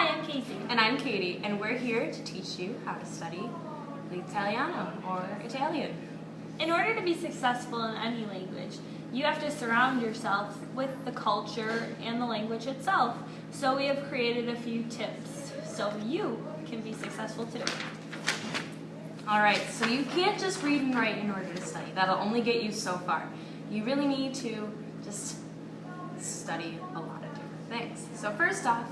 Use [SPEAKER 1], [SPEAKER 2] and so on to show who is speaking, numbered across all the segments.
[SPEAKER 1] Hi, I'm Casey.
[SPEAKER 2] And I'm Katie, and we're here to teach you how to study l'Italiano, or Italian.
[SPEAKER 1] In order to be successful in any language, you have to surround yourself with the culture and the language itself. So we have created a few tips so you can be successful too.
[SPEAKER 2] Alright, so you can't just read and write in order to study. That'll only get you so far. You really need to just study a lot of different things. So first off,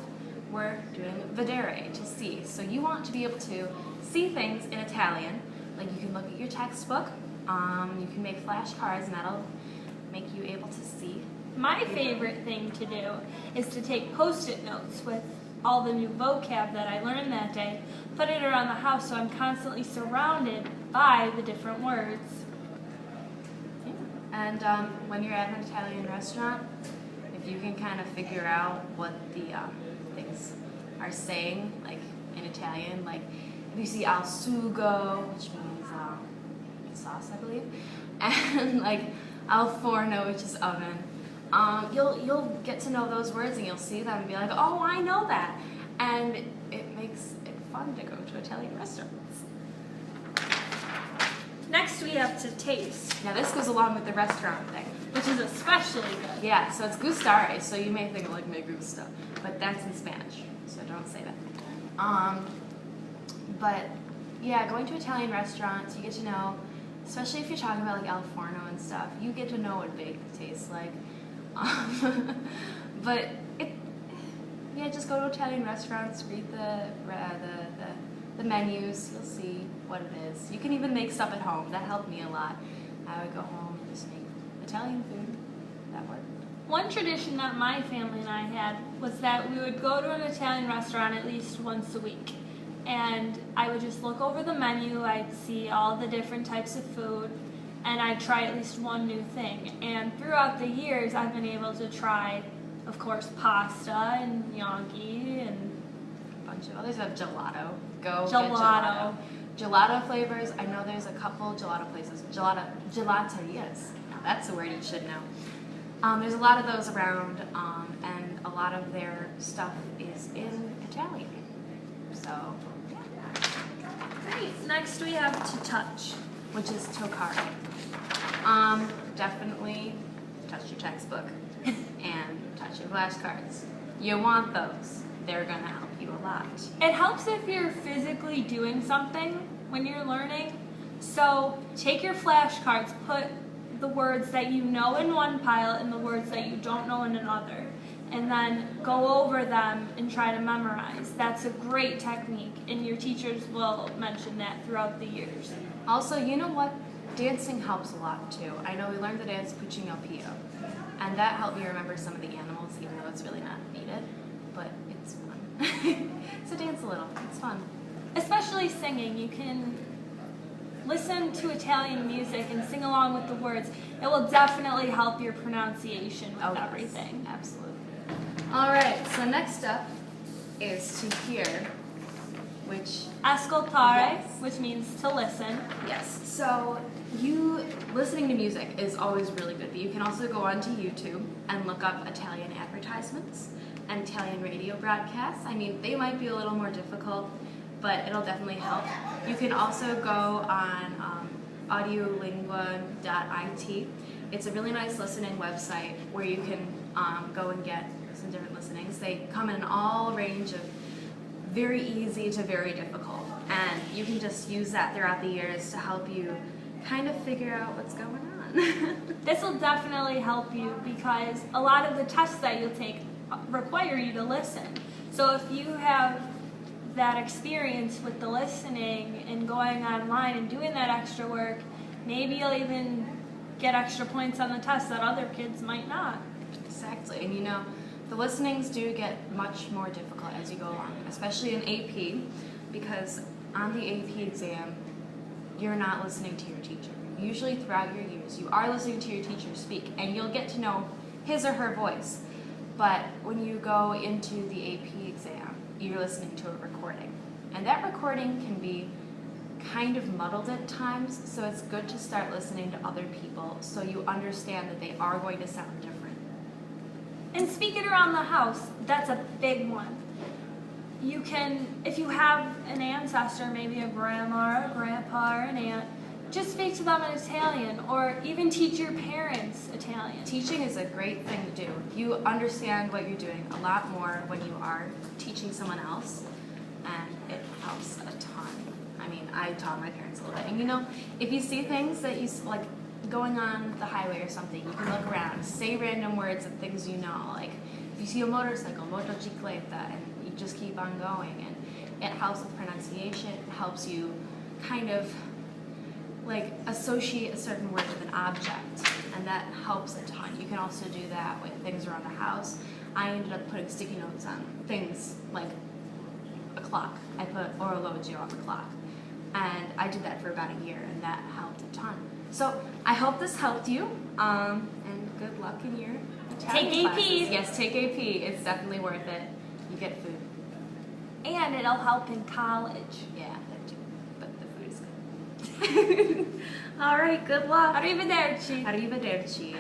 [SPEAKER 2] we're doing vedere, to see. So you want to be able to see things in Italian. Like you can look at your textbook, you can make flashcards, and that'll make you able to see.
[SPEAKER 1] My favorite thing to do is to take Post-it notes with all the new vocab that I learned that day, put it around the house so I'm constantly surrounded by the different words.
[SPEAKER 2] Yeah. And when you're at an Italian restaurant, if you can kind of figure out what the things are saying, like in Italian, like if you see al sugo, which means sauce, I believe, and like al forno, which is oven, you'll get to know those words and you'll see them and be like, oh, I know that, and it makes it fun to go to Italian restaurants.
[SPEAKER 1] Next we have to taste,
[SPEAKER 2] Now this goes along with the restaurant thing.
[SPEAKER 1] which is especially good.
[SPEAKER 2] Yeah, so it's gustare, so you may think like me gusta, but that's in Spanish, so don't say that. But yeah, going to Italian restaurants, you get to know, especially if you're talking about like al forno and stuff, you get to know what baked tastes like. But yeah, just go to Italian restaurants, read the menus, you'll see what it is. You can even make stuff at home. That helped me a lot. I would go home and just make Italian food. That worked.
[SPEAKER 1] One tradition that my family and I had was that we would go to an Italian restaurant at least once a week. And I would just look over the menu, I'd see all the different types of food, and I'd try at least one new thing. And throughout the years, I've been able to try, of course, pasta and gnocchi and
[SPEAKER 2] A bunch of others have gelato. Go
[SPEAKER 1] Gelato.
[SPEAKER 2] get gelato. Gelato flavors, I know there's a couple gelato places. Gelaterias. Now that's a word you should know. There's a lot of those around, and a lot of their stuff is in Italian. So,
[SPEAKER 1] great. Next we have to touch.
[SPEAKER 2] which is toccare. Definitely touch your textbook and touch your flashcards. You want those. They're gonna help you a lot.
[SPEAKER 1] It helps if you're physically doing something when you're learning. So take your flashcards, put the words that you know in one pile and the words that you don't know in another, and then go over them and try to memorize. That's a great technique, and your teachers will mention that throughout the years.
[SPEAKER 2] Also, you know what? Dancing helps a lot too. I know we learned the dance Puccino Pio, and that helped me remember some of the animals, even though it's really not needed, but it's fun. So dance a little, it's fun.
[SPEAKER 1] Especially singing. You can listen to Italian music and sing along with the words. It will definitely help your pronunciation with
[SPEAKER 2] yes,
[SPEAKER 1] everything.
[SPEAKER 2] absolutely. All right, so next up is to hear, which,
[SPEAKER 1] Ascoltare,
[SPEAKER 2] Yes.
[SPEAKER 1] which means to listen.
[SPEAKER 2] yes, so listening to music is always really good, but you can also go onto YouTube and look up Italian advertisements and Italian radio broadcasts. I mean, they might be a little more difficult, but it'll definitely help. You can also go on audiolingua.it. It's a really nice listening website where you can go and get some different listenings. They come in all range of very easy to very difficult, and you can just use that throughout the years to help you kind of figure out what's going on.
[SPEAKER 1] This will definitely help you because a lot of the tests that you'll take require you to listen. So if you have that experience with the listening and going online and doing that extra work, maybe you'll even get extra points on the test that other kids might not.
[SPEAKER 2] Exactly, and you know, the listenings do get much more difficult as you go along, especially in AP, because on the AP exam, you're not listening to your teacher. Usually throughout your years, you are listening to your teacher speak, and you'll get to know his or her voice. But when you go into the AP exam, you're listening to a recording. And that recording can be kind of muddled at times, so it's good to start listening to other people so you understand that they are going to sound different.
[SPEAKER 1] And speak it around the house. That's a big one. you can, if you have an ancestor, maybe a grandma or a grandpa or an aunt, just speak to them in Italian, or even teach your parents Italian.
[SPEAKER 2] Teaching is a great thing to do. You understand what you're doing a lot more when you are teaching someone else, and it helps a ton. I mean, I taught my parents a little bit. And you know, if you see things that you, like going on the highway or something, you can look around, say random words of things you know. Like, if you see a motorcycle, motocicletta, and you just keep on going. And it helps with pronunciation. It helps you kind of like associate a certain word with an object, and that helps a ton. You can also do that with things around the house. I ended up putting sticky notes on things like a clock. I put orologio on the clock, and I did that for about a year, and that helped a ton. So I hope this helped you, and good luck in your Italian
[SPEAKER 1] Take AP.
[SPEAKER 2] classes. Yes, take AP. It's definitely worth it. You get food.
[SPEAKER 1] And it'll help in college.
[SPEAKER 2] Yeah, that too. But the food is good. All right, good luck.
[SPEAKER 1] Arrivederci.
[SPEAKER 2] Arrivederci.